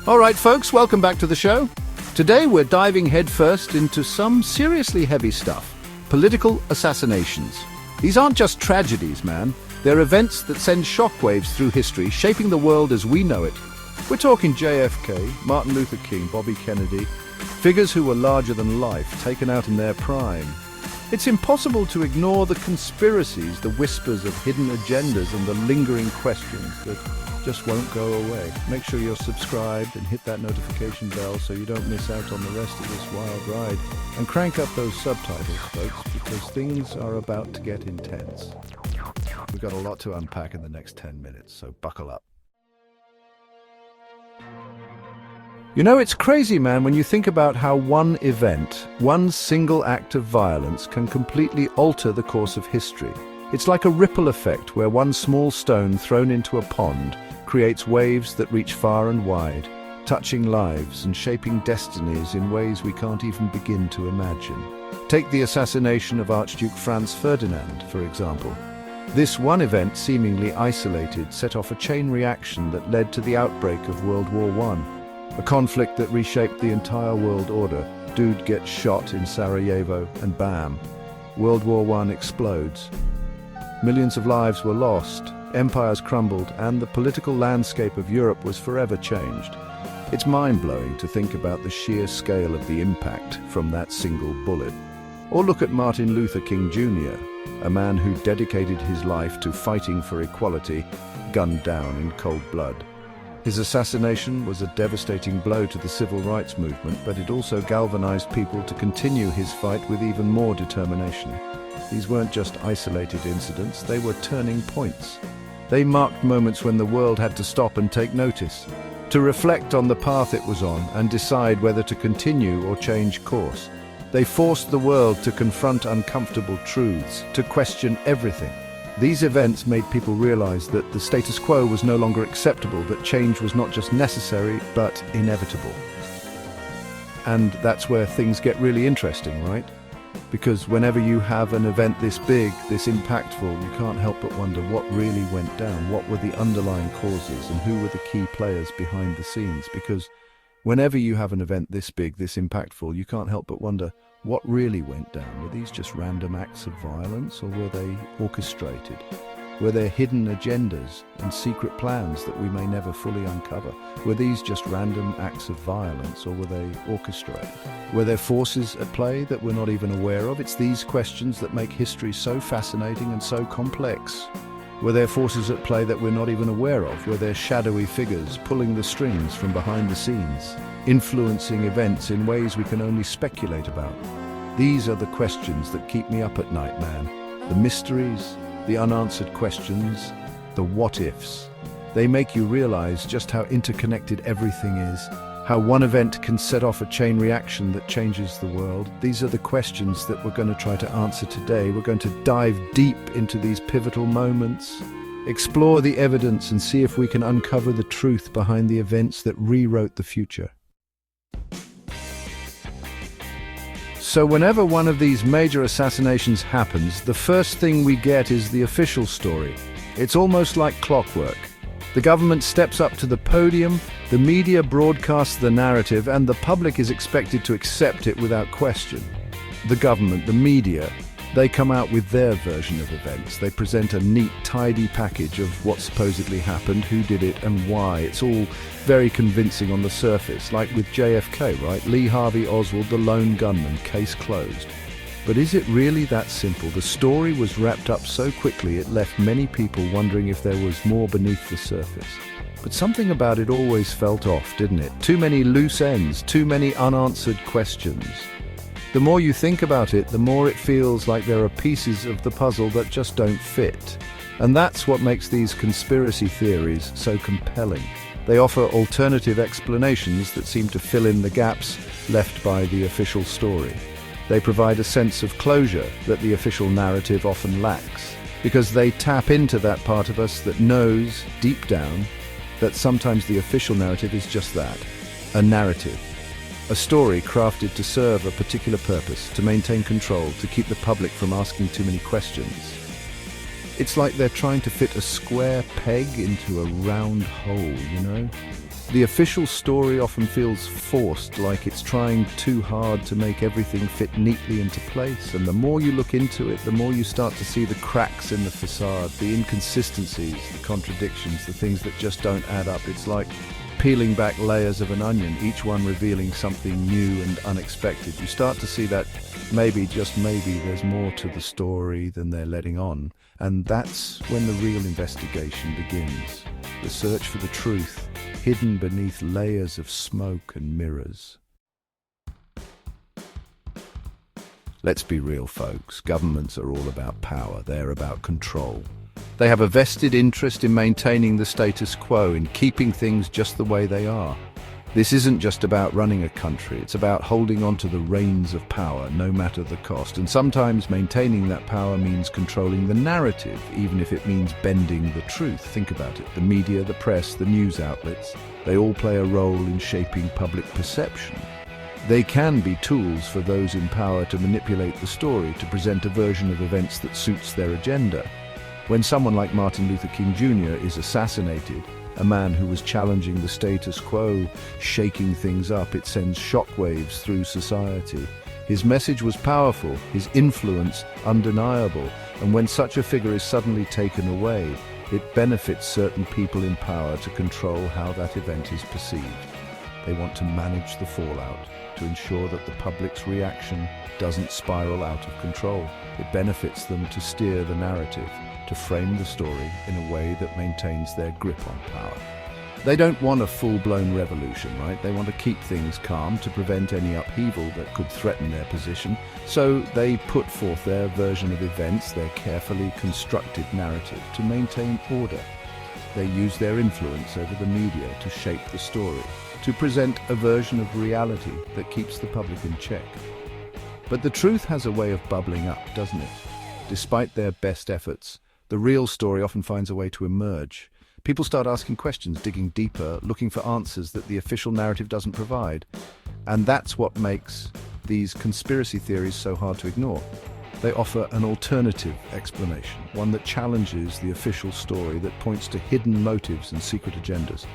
All right, folks, welcome back to the show. Today we're diving headfirst into some seriously heavy stuff. Political assassinations. These aren't just tragedies, man. They're events that send shockwaves through history, shaping the world as we know it. We're talking JFK, Martin Luther King, Bobby Kennedy, figures who were larger than life, taken out in their prime. It's impossible to ignore the conspiracies, the whispers of hidden agendas, and the lingering questions that just won't go away. Make sure you're subscribed and hit that notification bell so you don't miss out on the rest of this wild ride. And crank up those subtitles, folks, because things are about to get intense. We've got a lot to unpack in the next 10 minutes, so buckle up. You know, it's crazy, man, when you think about how one event, one single act of violence can completely alter the course of history. It's like a ripple effect where one small stone thrown into a pond creates waves that reach far and wide, touching lives and shaping destinies in ways we can't even begin to imagine. Take the assassination of Archduke Franz Ferdinand, for example. This one event, seemingly isolated, set off a chain reaction that led to the outbreak of World War I, a conflict that reshaped the entire world order. Dude gets shot in Sarajevo, and bam, World War I explodes. Millions of lives were lost, empires crumbled, and the political landscape of Europe was forever changed. It's mind-blowing to think about the sheer scale of the impact from that single bullet. Or look at Martin Luther King Jr., a man who dedicated his life to fighting for equality, gunned down in cold blood. His assassination was a devastating blow to the civil rights movement, but it also galvanized people to continue his fight with even more determination. These weren't just isolated incidents, they were turning points. They marked moments when the world had to stop and take notice, to reflect on the path it was on and decide whether to continue or change course. They forced the world to confront uncomfortable truths, to question everything. These events made people realize that the status quo was no longer acceptable, that change was not just necessary, but inevitable. And that's where things get really interesting, right? Because whenever you have an event this big, this impactful, you can't help but wonder what really went down, what were the underlying causes, and who were the key players behind the scenes. Because whenever you have an event this big, this impactful, you can't help but wonder what really went down. Were these just random acts of violence, or were they orchestrated? Were there hidden agendas and secret plans that we may never fully uncover? Were these just random acts of violence, or were they orchestrated? Were there forces at play that we're not even aware of? It's these questions that make history so fascinating and so complex. Were there forces at play that we're not even aware of? Were there shadowy figures pulling the strings from behind the scenes, influencing events in ways we can only speculate about? These are the questions that keep me up at night, man. The mysteries, the unanswered questions, the what-ifs. They make you realize just how interconnected everything is, how one event can set off a chain reaction that changes the world. These are the questions that we're going to try to answer today. We're going to dive deep into these pivotal moments, explore the evidence, and see if we can uncover the truth behind the events that rewrote the future. So whenever one of these major assassinations happens, the first thing we get is the official story. It's almost like clockwork. The government steps up to the podium, the media broadcasts the narrative, and the public is expected to accept it without question. The government, the media, they come out with their version of events. They present a neat, tidy package of what supposedly happened, who did it, and why. It's all very convincing on the surface, like with JFK, right? Lee Harvey Oswald, the lone gunman, case closed. But is it really that simple? The story was wrapped up so quickly it left many people wondering if there was more beneath the surface. But something about it always felt off, didn't it? Too many loose ends, too many unanswered questions. The more you think about it, the more it feels like there are pieces of the puzzle that just don't fit. And that's what makes these conspiracy theories so compelling. They offer alternative explanations that seem to fill in the gaps left by the official story. They provide a sense of closure that the official narrative often lacks, because they tap into that part of us that knows, deep down, that sometimes the official narrative is just that, a narrative. A story crafted to serve a particular purpose, to maintain control, to keep the public from asking too many questions. It's like they're trying to fit a square peg into a round hole, you know? The official story often feels forced, like it's trying too hard to make everything fit neatly into place. And the more you look into it, the more you start to see the cracks in the facade, the inconsistencies, the contradictions, the things that just don't add up. It's like peeling back layers of an onion, each one revealing something new and unexpected. You start to see that maybe, just maybe, there's more to the story than they're letting on. And that's when the real investigation begins. The search for the truth, hidden beneath layers of smoke and mirrors. Let's be real, folks. Governments are all about power. They're about control. They have a vested interest in maintaining the status quo, in keeping things just the way they are. This isn't just about running a country, it's about holding on to the reins of power, no matter the cost. And sometimes maintaining that power means controlling the narrative, even if it means bending the truth. Think about it. The media, the press, the news outlets, they all play a role in shaping public perception. They can be tools for those in power to manipulate the story, to present a version of events that suits their agenda. When someone like Martin Luther King Jr. is assassinated, a man who was challenging the status quo, shaking things up, it sends shockwaves through society. His message was powerful, his influence undeniable, and when such a figure is suddenly taken away, it benefits certain people in power to control how that event is perceived. They want to manage the fallout, to ensure that the public's reaction doesn't spiral out of control. It benefits them to steer the narrative, to frame the story in a way that maintains their grip on power. They don't want a full-blown revolution, right? They want to keep things calm to prevent any upheaval that could threaten their position. So they put forth their version of events, their carefully constructed narrative, to maintain order. They use their influence over the media to shape the story, to present a version of reality that keeps the public in check. But the truth has a way of bubbling up, doesn't it? Despite their best efforts, the real story often finds a way to emerge. People start asking questions, digging deeper, looking for answers that the official narrative doesn't provide. And that's what makes these conspiracy theories so hard to ignore. They offer an alternative explanation, one that challenges the official story, that points to hidden motives and secret agendas.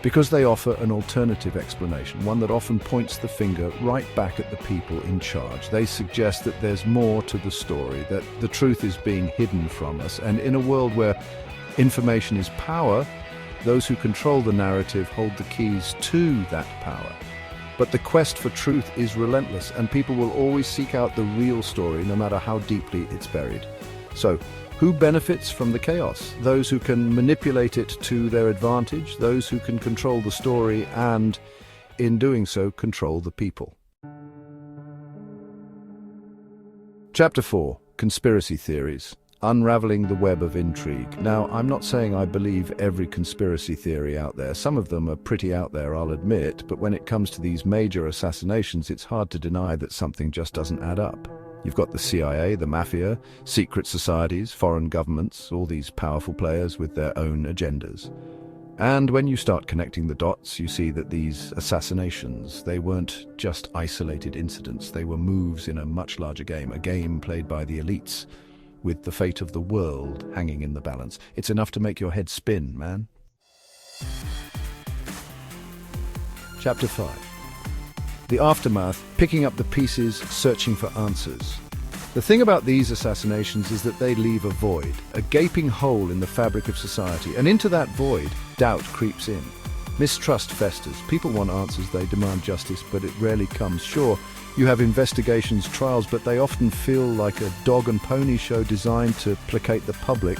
Because they offer an alternative explanation, one that often points the finger right back at the people in charge. They suggest that there's more to the story, that the truth is being hidden from us. And in a world where information is power, those who control the narrative hold the keys to that power. But the quest for truth is relentless, and people will always seek out the real story, no matter how deeply it's buried. So, who benefits from the chaos? Those who can manipulate it to their advantage, those who can control the story and, in doing so, control the people. Chapter 4. Conspiracy Theories. Unraveling the web of intrigue. Now, I'm not saying I believe every conspiracy theory out there. Some of them are pretty out there, I'll admit, but when it comes to these major assassinations, it's hard to deny that something just doesn't add up. You've got the CIA, the mafia, secret societies, foreign governments, all these powerful players with their own agendas. And when you start connecting the dots, you see that these assassinations, they weren't just isolated incidents. They were moves in a much larger game, a game played by the elites, with the fate of the world hanging in the balance. It's enough to make your head spin, man. Chapter 5. The aftermath, picking up the pieces, searching for answers. The thing about these assassinations is that they leave a void, a gaping hole in the fabric of society, and into that void, doubt creeps in. Mistrust festers. People want answers, they demand justice, but it rarely comes. Sure, you have investigations, trials, but they often feel like a dog and pony show designed to placate the public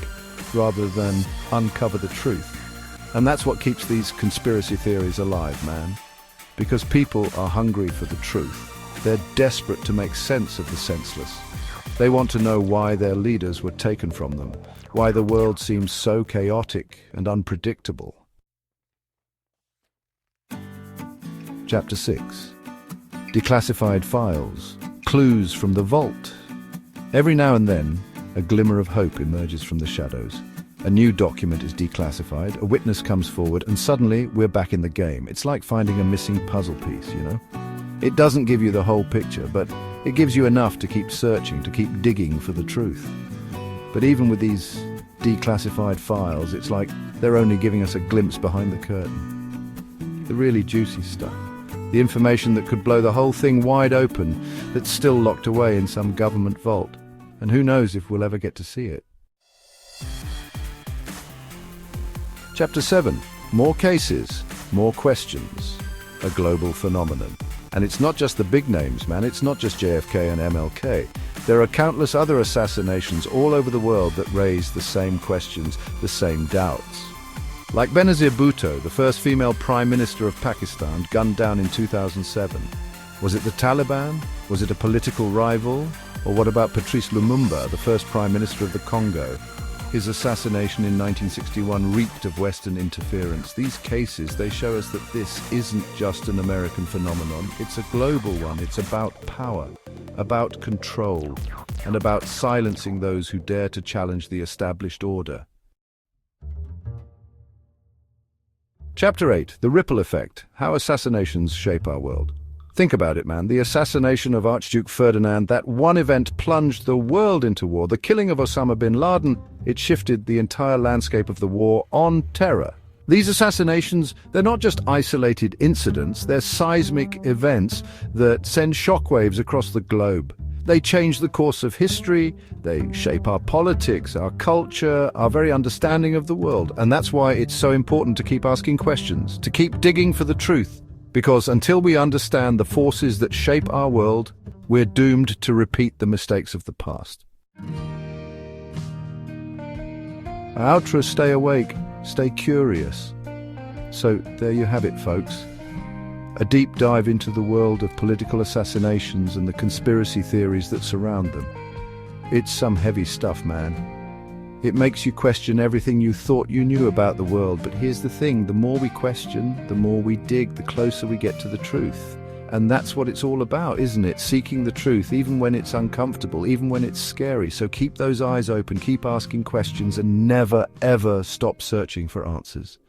rather than uncover the truth. And that's what keeps these conspiracy theories alive, man. Because people are hungry for the truth. They're desperate to make sense of the senseless. They want to know why their leaders were taken from them, why the world seems so chaotic and unpredictable. Chapter 6. Declassified files, clues from the vault. Every now and then, a glimmer of hope emerges from the shadows. A new document is declassified, a witness comes forward, and suddenly we're back in the game. It's like finding a missing puzzle piece, you know? It doesn't give you the whole picture, but it gives you enough to keep searching, to keep digging for the truth. But even with these declassified files, it's like they're only giving us a glimpse behind the curtain. The really juicy stuff. The information that could blow the whole thing wide open, that's still locked away in some government vault. And who knows if we'll ever get to see it. Chapter 7. More cases, more questions. A global phenomenon. And it's not just the big names, man. It's not just JFK and MLK. There are countless other assassinations all over the world that raise the same questions, the same doubts. Like Benazir Bhutto, the first female Prime Minister of Pakistan, gunned down in 2007. Was it the Taliban? Was it a political rival? Or what about Patrice Lumumba, the first Prime Minister of the Congo? His assassination in 1961 reeked of Western interference. These cases, they show us that this isn't just an American phenomenon. It's a global one. It's about power, about control, and about silencing those who dare to challenge the established order. Chapter 8. The Ripple Effect. How Assassinations Shape Our World. Think about it, man. The assassination of Archduke Ferdinand, that one event plunged the world into war. The killing of Osama bin Laden, it shifted the entire landscape of the war on terror. These assassinations, they're not just isolated incidents, they're seismic events that send shockwaves across the globe. They change the course of history, they shape our politics, our culture, our very understanding of the world. And that's why it's so important to keep asking questions, to keep digging for the truth. Because until we understand the forces that shape our world, we're doomed to repeat the mistakes of the past. Our outro: stay awake, stay curious. So there you have it, folks. A deep dive into the world of political assassinations and the conspiracy theories that surround them. It's some heavy stuff, man. It makes you question everything you thought you knew about the world. But here's the thing, the more we question, the more we dig, the closer we get to the truth. And that's what it's all about, isn't it? Seeking the truth, even when it's uncomfortable, even when it's scary. So keep those eyes open, keep asking questions, and never, ever stop searching for answers.